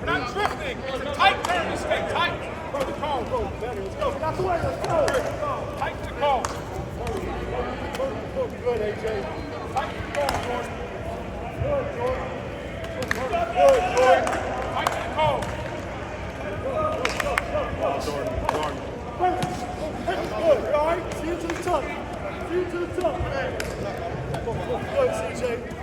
We're not drifting. It's a tight turn to stay tight. Let's go. That's the way. Let's go. Tight to the call. Good, AJ. Tight to the call, Jordan. Good, Jordan. Good, Jordan. Tight to the call. Jordan. Good. All right. See you to the top. See you to the top. Good, CJ.